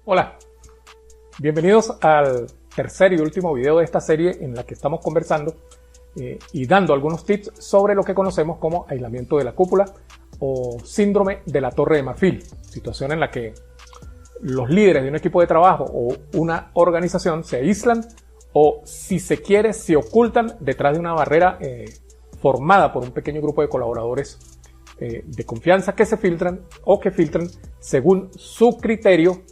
Hola, bienvenidos al tercer y último video de esta serie en la que estamos conversando y dando algunos tips sobre lo que conocemos como aislamiento de la cúpula o síndrome de la Torre de Marfil, situación en la que los líderes de un equipo de trabajo o una organización se aíslan o, si se quiere, se ocultan detrás de una barrera formada por un pequeño grupo de colaboradores de confianza que se filtran o que filtran según su criterio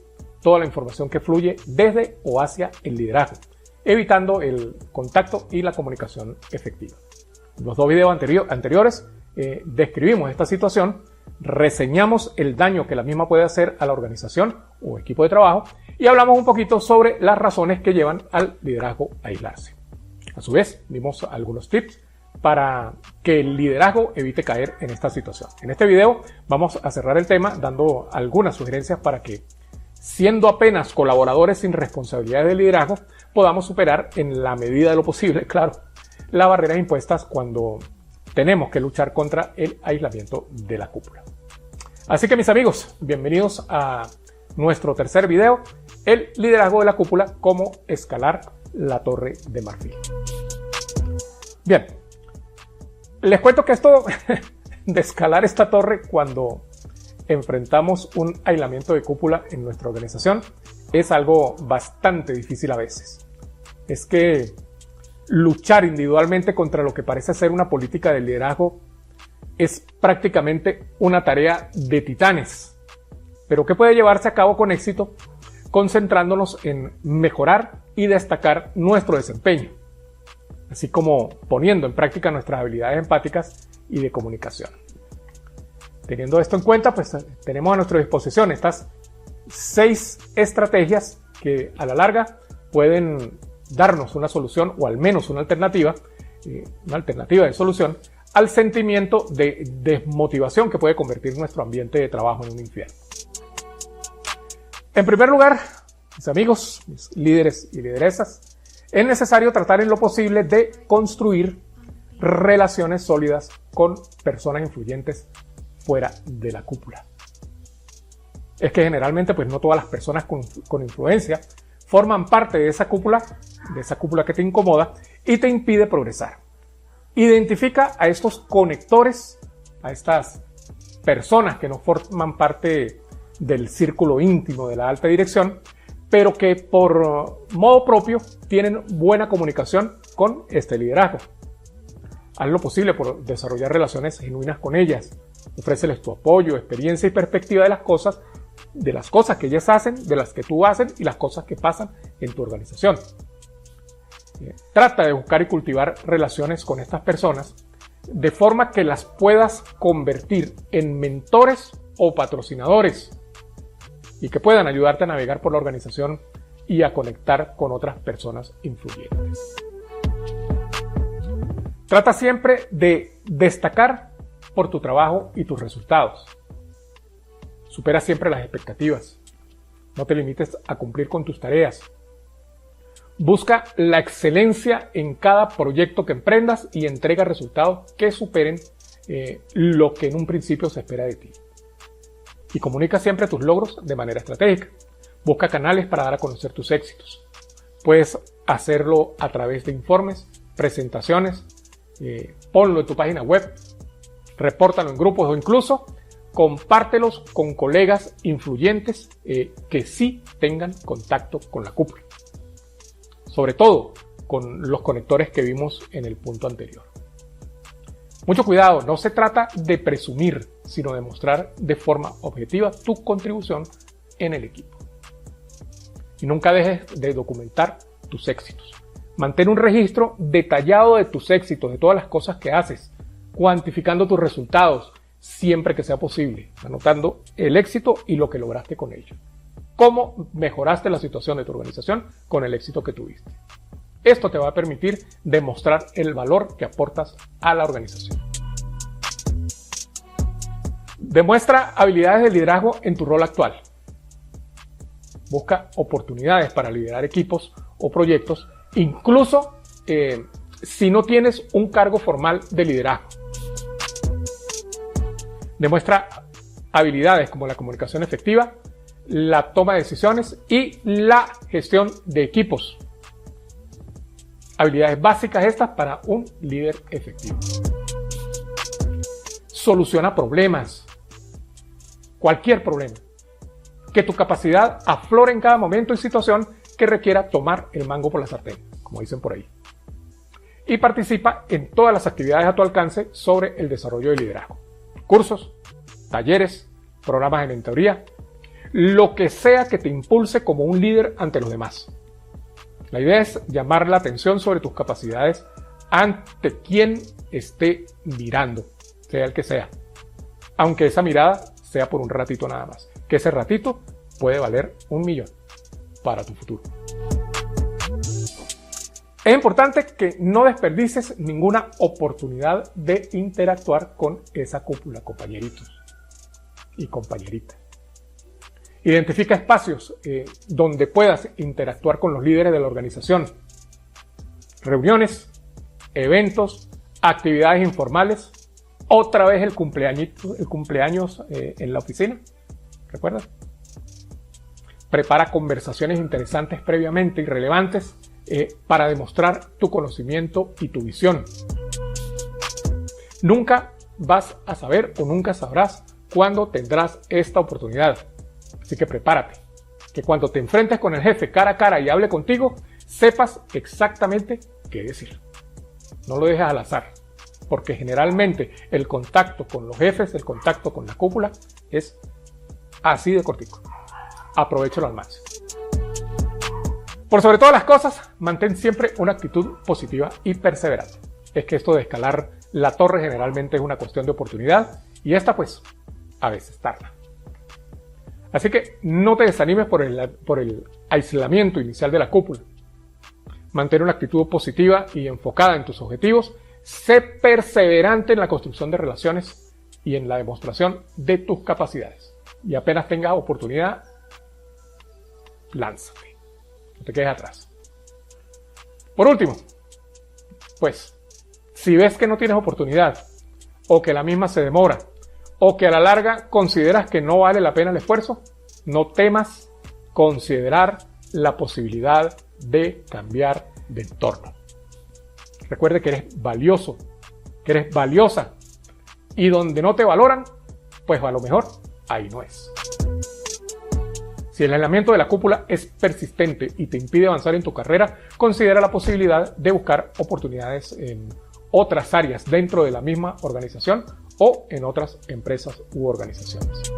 toda la información que fluye desde o hacia el liderazgo, evitando el contacto y la comunicación efectiva. En los dos videos anteriores describimos esta situación, reseñamos el daño que la misma puede hacer a la organización o equipo de trabajo y hablamos un poquito sobre las razones que llevan al liderazgo a aislarse. A su vez, dimos algunos tips para que el liderazgo evite caer en esta situación. En este video vamos a cerrar el tema dando algunas sugerencias para que, siendo apenas colaboradores sin responsabilidades de liderazgo, podamos superar en la medida de lo posible, claro, las barreras impuestas cuando tenemos que luchar contra el aislamiento de la cúpula. Así que, mis amigos, bienvenidos a nuestro tercer video, el liderazgo de la cúpula, cómo escalar la Torre de Marfil. Bien, les cuento que esto de escalar esta torre cuando enfrentamos un aislamiento de cúpula en nuestra organización es algo bastante difícil a veces. Es que luchar individualmente contra lo que parece ser una política de liderazgo es prácticamente una tarea de titanes, pero que puede llevarse a cabo con éxito concentrándonos en mejorar y destacar nuestro desempeño, así como poniendo en práctica nuestras habilidades empáticas y de comunicación. Teniendo esto en cuenta, pues tenemos a nuestra disposición estas 6 estrategias que a la larga pueden darnos una solución o al menos una alternativa de solución al sentimiento de desmotivación que puede convertir nuestro ambiente de trabajo en un infierno. En primer lugar, mis amigos, mis líderes y lideresas, es necesario tratar en lo posible de construir relaciones sólidas con personas influyentes fuera de la cúpula. Es que generalmente pues no todas las personas con influencia forman parte de esa cúpula que te incomoda y te impide progresar. Identifica a estos conectores, a estas personas que no forman parte del círculo íntimo de la alta dirección, pero que por modo propio tienen buena comunicación con este liderazgo. Haz lo posible por desarrollar relaciones genuinas con ellas. Ofréceles tu apoyo, experiencia y perspectiva de las cosas que ellas hacen, de las que tú haces y las cosas que pasan en tu organización. Trata de buscar y cultivar relaciones con estas personas de forma que las puedas convertir en mentores o patrocinadores y que puedan ayudarte a navegar por la organización y a conectar con otras personas influyentes. Trata siempre de destacar por tu trabajo y tus resultados. Supera siempre las expectativas. No te limites a cumplir con tus tareas. Busca la excelencia en cada proyecto que emprendas y entrega resultados que superen lo que en un principio se espera de ti. Y comunica siempre tus logros de manera estratégica. Busca canales para dar a conocer tus éxitos. Puedes hacerlo a través de informes, presentaciones, ponlo en tu página web, repórtalo en grupos o incluso compártelos con colegas influyentes que sí tengan contacto con la cúpula. Sobre todo con los conectores que vimos en el punto anterior. Mucho cuidado, no se trata de presumir, sino de mostrar de forma objetiva tu contribución en el equipo. Y nunca dejes de documentar tus éxitos. Mantén un registro detallado de tus éxitos, de todas las cosas que haces, cuantificando tus resultados siempre que sea posible, anotando el éxito y lo que lograste con ello. Cómo mejoraste la situación de tu organización con el éxito que tuviste. Esto te va a permitir demostrar el valor que aportas a la organización. Demuestra habilidades de liderazgo en tu rol actual. Busca oportunidades para liderar equipos o proyectos, incluso si no tienes un cargo formal de liderazgo. Demuestra habilidades como la comunicación efectiva, la toma de decisiones y la gestión de equipos. Habilidades básicas estas para un líder efectivo. Soluciona problemas, cualquier problema. Que tu capacidad aflore en cada momento y situación que requiera tomar el mango por la sartén, como dicen por ahí. Y participa en todas las actividades a tu alcance sobre el desarrollo del liderazgo. Cursos, talleres, programas de mentoría, lo que sea que te impulse como un líder ante los demás. La idea es llamar la atención sobre tus capacidades ante quien esté mirando, sea el que sea. Aunque esa mirada sea por un ratito nada más. Que ese ratito puede valer 1.000.000 para tu futuro. Es importante que no desperdicies ninguna oportunidad de interactuar con esa cúpula, compañeritos y compañeritas. Identifica espacios donde puedas interactuar con los líderes de la organización. Reuniones, eventos, actividades informales. Otra vez el cumpleaños en la oficina. ¿Recuerdas? Prepara conversaciones interesantes previamente y relevantes para demostrar tu conocimiento y tu visión. Nunca vas a saber o nunca sabrás cuándo tendrás esta oportunidad. Así que prepárate, que cuando te enfrentes con el jefe cara a cara y hable contigo, sepas exactamente qué decir. No lo dejes al azar, porque generalmente el contacto con los jefes, el contacto con la cúpula es así de cortico. Aprovéchalo al máximo. Por sobre todas las cosas, mantén siempre una actitud positiva y perseverante. Es que esto de escalar la torre generalmente es una cuestión de oportunidad y esta pues a veces tarda. Así que no te desanimes por el aislamiento inicial de la cúpula. Mantén una actitud positiva y enfocada en tus objetivos. Sé perseverante en la construcción de relaciones y en la demostración de tus capacidades. Y apenas tengas oportunidad, lánzate. No te quedes atrás. Por último, pues, si ves que no tienes oportunidad, o que la misma se demora, o que a la larga consideras que no vale la pena el esfuerzo, no temas considerar la posibilidad de cambiar de entorno. Recuerde que eres valioso, que eres valiosa, y donde no te valoran, pues a lo mejor ahí no es. Si el aislamiento de la cúpula es persistente y te impide avanzar en tu carrera, considera la posibilidad de buscar oportunidades en otras áreas dentro de la misma organización o en otras empresas u organizaciones.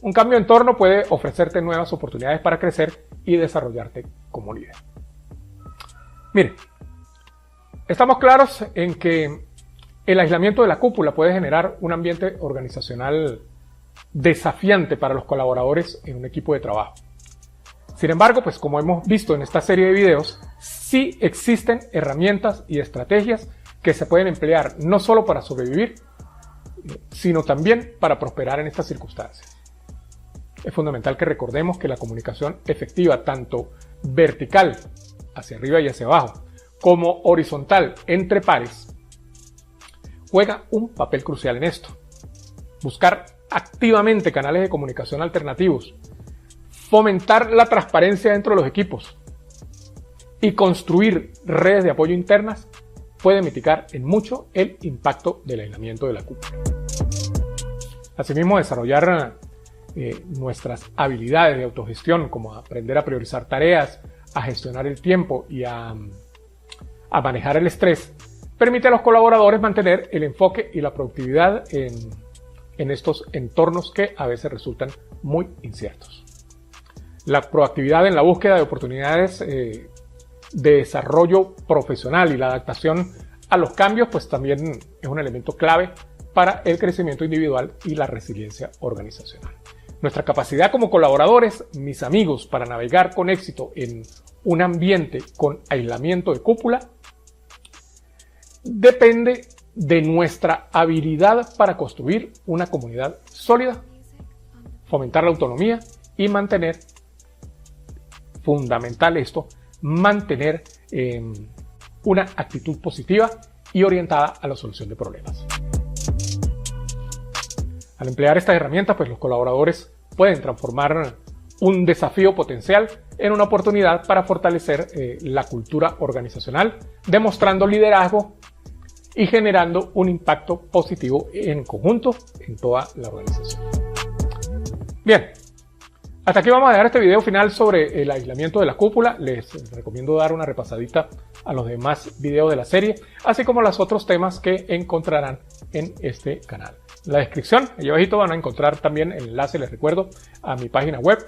Un cambio de entorno puede ofrecerte nuevas oportunidades para crecer y desarrollarte como líder. Mire, estamos claros en que el aislamiento de la cúpula puede generar un ambiente organizacional desafiante para los colaboradores en un equipo de trabajo. Sin embargo, pues como hemos visto en esta serie de videos, sí existen herramientas y estrategias que se pueden emplear no solo para sobrevivir, sino también para prosperar en estas circunstancias. Es fundamental que recordemos que la comunicación efectiva, tanto vertical, hacia arriba y hacia abajo, como horizontal, entre pares, juega un papel crucial en esto. Buscar activamente canales de comunicación alternativos, fomentar la transparencia dentro de los equipos y construir redes de apoyo internas puede mitigar en mucho el impacto del aislamiento de la cúpula. Asimismo, desarrollar nuestras habilidades de autogestión, como aprender a priorizar tareas, a gestionar el tiempo y a manejar el estrés, permite a los colaboradores mantener el enfoque y la productividad en estos entornos que a veces resultan muy inciertos. La proactividad en la búsqueda de oportunidades de desarrollo profesional y la adaptación a los cambios pues también es un elemento clave para el crecimiento individual y la resiliencia organizacional. Nuestra capacidad como colaboradores, mis amigos, para navegar con éxito en un ambiente con aislamiento de cúpula depende de nuestra habilidad para construir una comunidad sólida, fomentar la autonomía y mantener, fundamental esto, mantener una actitud positiva y orientada a la solución de problemas. Al emplear estas herramientas, pues los colaboradores pueden transformar un desafío potencial en una oportunidad para fortalecer la cultura organizacional, demostrando liderazgo y generando un impacto positivo en conjunto en toda la organización. Bien, hasta aquí vamos a dejar este video final sobre el aislamiento de la cúpula. Les recomiendo dar una repasadita a los demás videos de la serie, así como los otros temas que encontrarán en este canal. En la descripción, allí abajito, van a encontrar también el enlace, les recuerdo, a mi página web,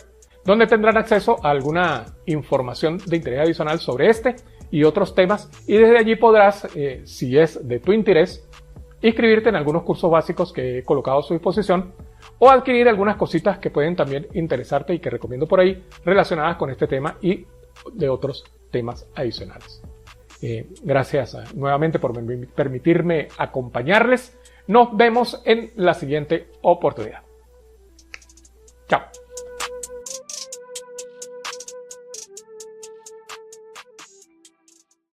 donde tendrán acceso a alguna información de interés adicional sobre este y otros temas, y desde allí podrás, si es de tu interés, inscribirte en algunos cursos básicos que he colocado a su disposición o adquirir algunas cositas que pueden también interesarte y que recomiendo por ahí relacionadas con este tema y de otros temas adicionales. Gracias nuevamente por permitirme acompañarles. Nos vemos en la siguiente oportunidad. Chao.